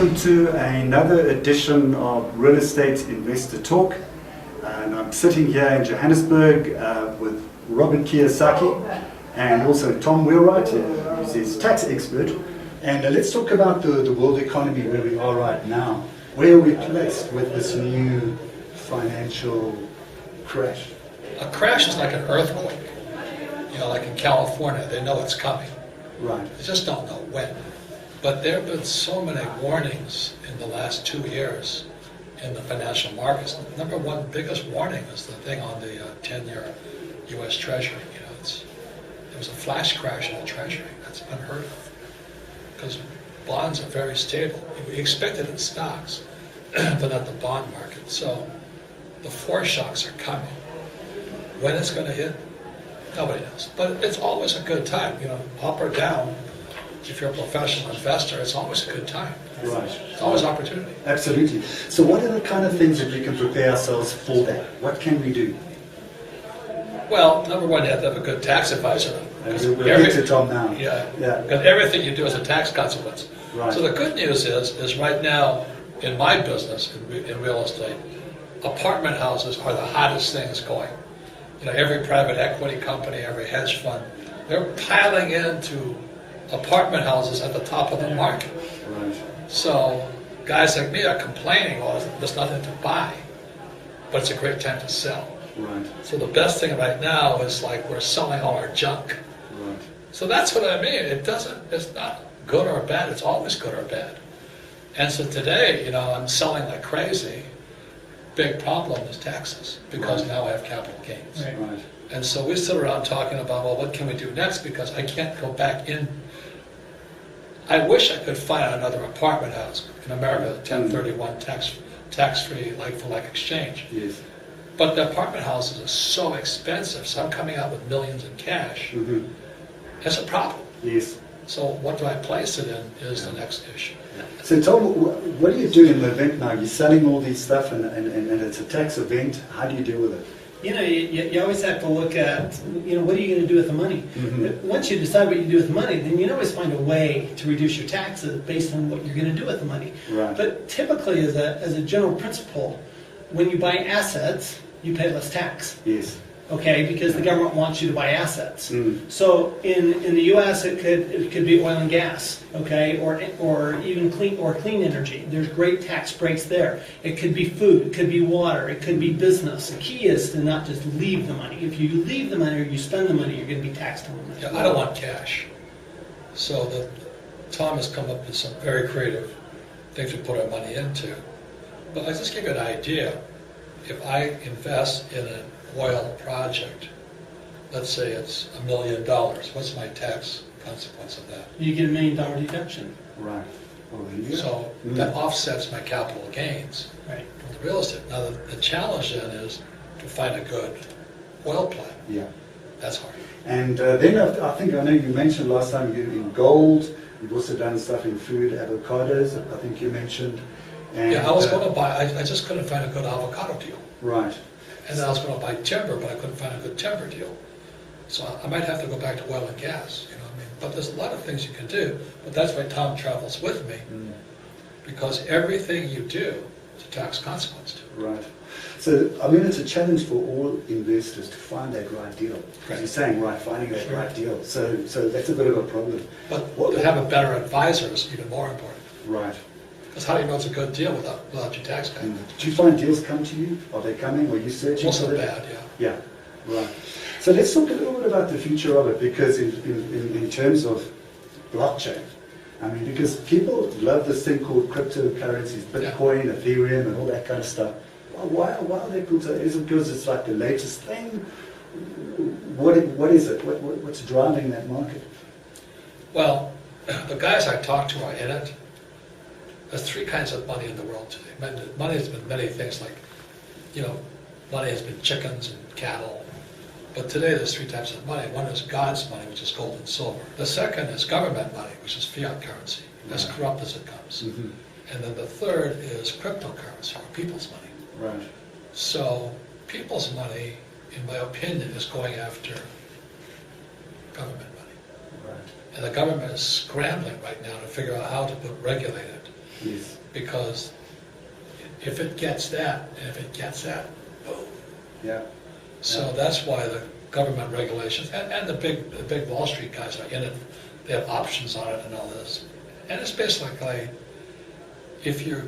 welcome to another edition of Real Estate Investor Talk. And I'm sitting here in Johannesburg with Robert Kiyosaki and also Tom Wheelwright, who's his tax expert. And let's talk about the world economy, where we are right now. Where are we placed with this new financial crash? A crash is like an earthquake. You know, like in California, they know it's coming. Right. They just don't know when. But there have been so many warnings in the last 2 years in the financial markets. Number one biggest warning is the thing on the 10-year U.S. Treasury. You know, there was a flash crash in the Treasury. That's unheard of because bonds are very stable. We expect it in stocks, but not the bond market. So the foreshocks are coming. When it's going to hit, nobody knows. But it's always a good time, you know, up or down. If you're a professional investor, it's always a good time. Right. It's always opportunity. Absolutely. So what are the kind of things that we can prepare ourselves for that? What can we do? Well, number one, you have to have a good tax advisor. We'll get to Tom now. Yeah. Yeah. Because everything you do is a tax consequence. Right. So the good news is right now, in my business, in real estate, apartment houses are the hottest things going. You know, every private equity company, every hedge fund, they're piling into apartment houses at the top of the market. Right. So guys like me are complaining, well, there's nothing to buy, but it's a great time to sell. Right. So the best thing right now is like we're selling all our junk. Right. So that's what I mean. It's not good or bad, it's always good or bad. And so today, you know, I'm selling like crazy. Big problem is taxes, because now I have capital gains. Right. Right. And so we sit around talking about, well, what can we do next? Because I can't go back in. I wish I could find another apartment house in America, 1031 tax-free, like-for-like exchange. Yes. But the apartment houses are so expensive, so I'm coming out with millions in cash. Mm-hmm. That's a problem. Yes. So what do I place it in is the next issue. So Tom, what do you do in the event now? You're selling all these stuff and it's a tax event. How do you deal with it? You know, you always have to look at, you know, what are you going to do with the money? Mm-hmm. Once you decide what you do with the money, then you can always find a way to reduce your taxes based on what you're going to do with the money. Right. But typically, as a general principle, when you buy assets, you pay less tax. Yes. Okay, because the government wants you to buy assets. Mm. So in the U.S. it could be oil and gas, okay, or even clean energy. There's great tax breaks there. It could be food, it could be water, it could be business. The key is to not just leave the money. If you leave the money or you spend the money, you're going to be taxed on it. Yeah, I don't want cash. So Tom has come up with some very creative things we put our money into. But I'll just give you an idea. If I invest in an oil project, let's say it's $1 million, what's my tax consequence of that? You get $1 million deduction. Right. Well, there you go. So that offsets my capital gains Right. from the real estate. Now the challenge then is to find a good oil play. Yeah. That's hard. And then I know you mentioned last time you in gold. You've also done stuff in food, avocados. I think you mentioned. And, Yeah, I was going to buy, I just couldn't find a good avocado deal. Right. And then I was going to buy timber, but I couldn't find a good timber deal. So I might have to go back to oil and gas, you know what I mean? But there's a lot of things you can do, but that's why Tom travels with me, because everything you do is a tax consequence to. Right. So, I mean, it's a challenge for all investors to find that right deal. As you're saying, right, finding that right deal. So that's a bit of a problem. But to have a better advisor is even more important. Right. Because how do you know it's a good deal without your tax guy? Do you find deals come to you? Are they coming? Are you searching Most for of them? bad, yeah. Yeah, right. So let's talk a little bit about the future of it, because in terms of blockchain, I mean, because people love this thing called cryptocurrencies, Bitcoin, Ethereum, and all that kind of stuff. Why are they cool? Is it because it's like the latest thing? What is it? What's driving that market? Well, the guys I talk to are in it. There's three kinds of money in the world today. Money has been many things, like, you know, money has been chickens and cattle. But today there's three types of money. One is God's money, which is gold and silver. The second is government money, which is fiat currency, as corrupt as it comes. Mm-hmm. And then the third is cryptocurrency, or people's money. Right. So people's money, in my opinion, is going after government money. Right. And the government is scrambling right now to figure out how to regulate it. Yes. Because if it gets that, and if it gets that, boom. Yeah. So that's why the government regulations, and the big Wall Street guys are in it, they have options on it and all this. And it's basically, if you're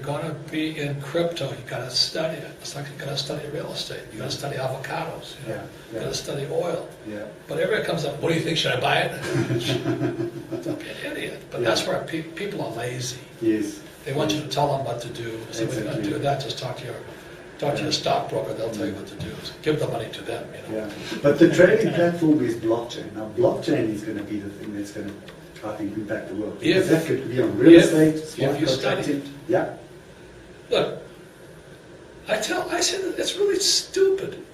going to be in crypto, you got to study it. It's like you got to study real estate. You got to study avocados. You know? You got to study oil. Yeah. But everybody comes up, what do you think? Should I buy it? Don't be an idiot. But that's where people are lazy. Yes. They want you to tell them what to do. So if you're going to do that, just talk to your stockbroker. They'll tell you what to do. So give the money to them. You know? Yeah. But the trading platform is blockchain. Now, blockchain is going to be the thing that's going to, I think, impact the world. Because that could be on real estate, smart you study contracting. Yeah. Look, I said that it's really stupid.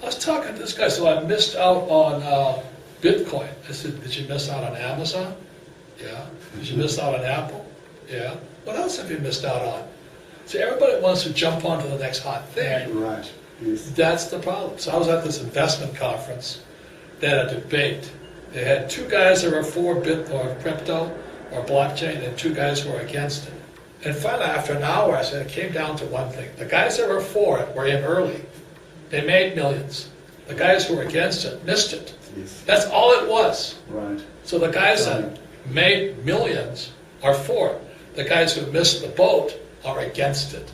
I was talking to this guy, so I missed out on Bitcoin. I said, did you miss out on Amazon? Yeah. Did you miss out on Apple? Yeah. What else have you missed out on? See, everybody wants to jump onto the next hot thing. Right. Yes. That's the problem. So I was at this investment conference. They had a debate. They had two guys that were for crypto or blockchain and two guys who were against it. And finally, after an hour, I said it came down to one thing. The guys that were for it were in early. They made millions. The guys who were against it missed it. Yes. That's all it was. Right. So the guys that made millions are for it. The guys who missed the boat are against it.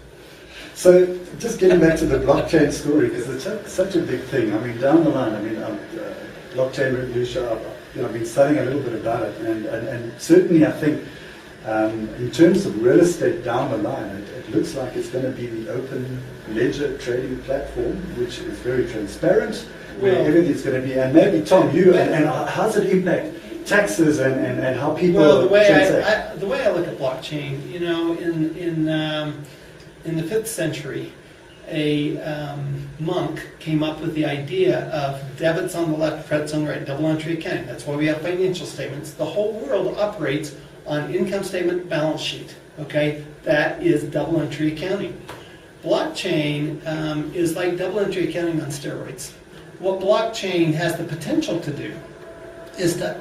So just getting back to the blockchain story, because it's such a big thing. I mean, down the line, blockchain revolution, I've been studying a little bit about it, and certainly I think in terms of real estate down the line, it looks like it's going to be the open ledger trading platform, which is very transparent, where everything's going to be, and maybe Tom, you, and how does it impact taxes and how people transact? The way I look at blockchain, you know, in the 5th century, a monk came up with the idea of debits on the left, credits on the right, double entry accounting. That's why we have financial statements. The whole world operates on income statement, balance sheet. Okay, that is double entry accounting. Blockchain is like double entry accounting on steroids. What blockchain has the potential to do is to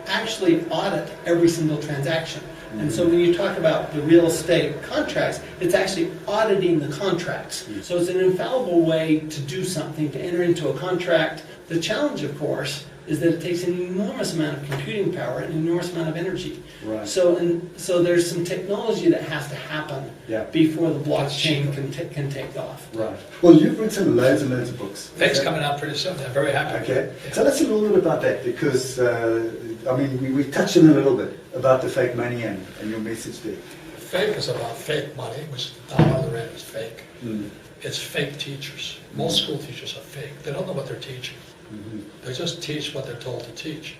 actually audit every single transaction. And so when you talk about the real estate contracts, it's actually auditing the contracts. So it's an infallible way to do something, to enter into a contract. The challenge, of course, is that it takes an enormous amount of computing power and an enormous amount of energy. Right. So there's some technology that has to happen before the blockchain can take off. Right. Well, you've written loads and loads of books. Fake's coming out pretty soon. I'm very happy. Okay. Tell us a little bit about that, because we touched on a little bit about the fake money and your message there. Fake is about fake money, which not on the rent is fake. It's fake teachers. Most school teachers are fake. They don't know what they're teaching. They just teach what they're told to teach.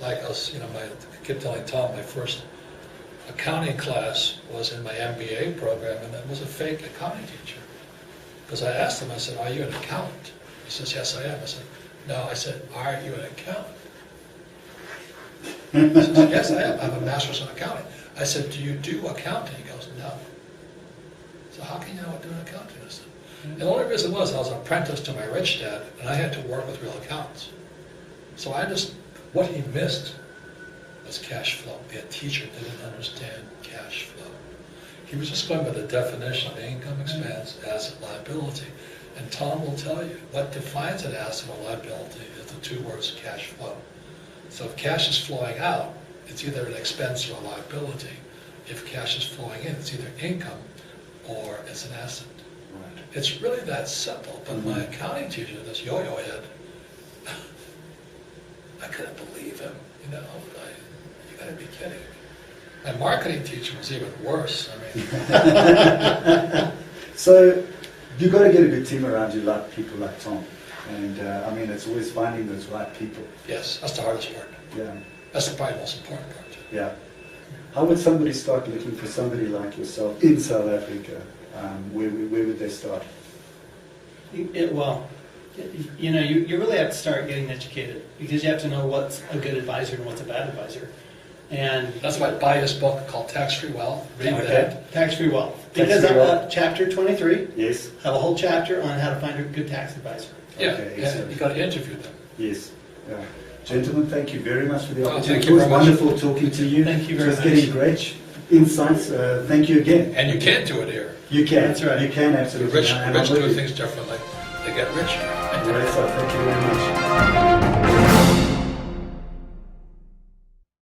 Like us, I keep telling Tom, my first accounting class was in my MBA program, and it was a fake accounting teacher. Because I asked him, I said, are you an accountant? He says, yes, I am. I said, no. I said, are you an accountant? He says, yes, I am. I have a master's in accounting. I said, do you do accounting? He goes, no. So how can you know what doing accounting is? And the only reason was I was an apprentice to my rich dad, and I had to work with real accountants. So what he missed was cash flow. The teacher didn't understand cash flow. He was just going by the definition of income, expense, asset, liability. And Tom will tell you, what defines an asset or liability is the two words cash flow. So if cash is flowing out, it's either an expense or a liability. If cash is flowing in, it's either income or it's an asset. Right. It's really that simple. But my accounting teacher, this yo-yo head, I couldn't believe him. You gotta be kidding. My marketing teacher was even worse. So you've got to get a good team around you, like people like Tom. And it's always finding those right people. Yes, that's the hardest part. Yeah. That's the probably most important part. Yeah. How would somebody start looking for somebody like yourself in South Africa? Where would they start? You really have to start getting educated, because you have to know what's a good advisor and what's a bad advisor. And that's why I buy this book called Tax-Free Wealth. Read that. Tax-Free Wealth. Because chapter 23, yes, have a whole chapter on how to find a good tax advisor. Yeah, okay, and you got to interview them. Yes. Yeah. Gentlemen, thank you very much for the opportunity. Thank you It was very much. wonderful talking to you. Thank you very much. It was getting great. insights. Thank you again. And you can't do it here. You can. That's right. You can The absolutely. rich And I'm do with you. things differently. They get richer. Yes, thank you very much.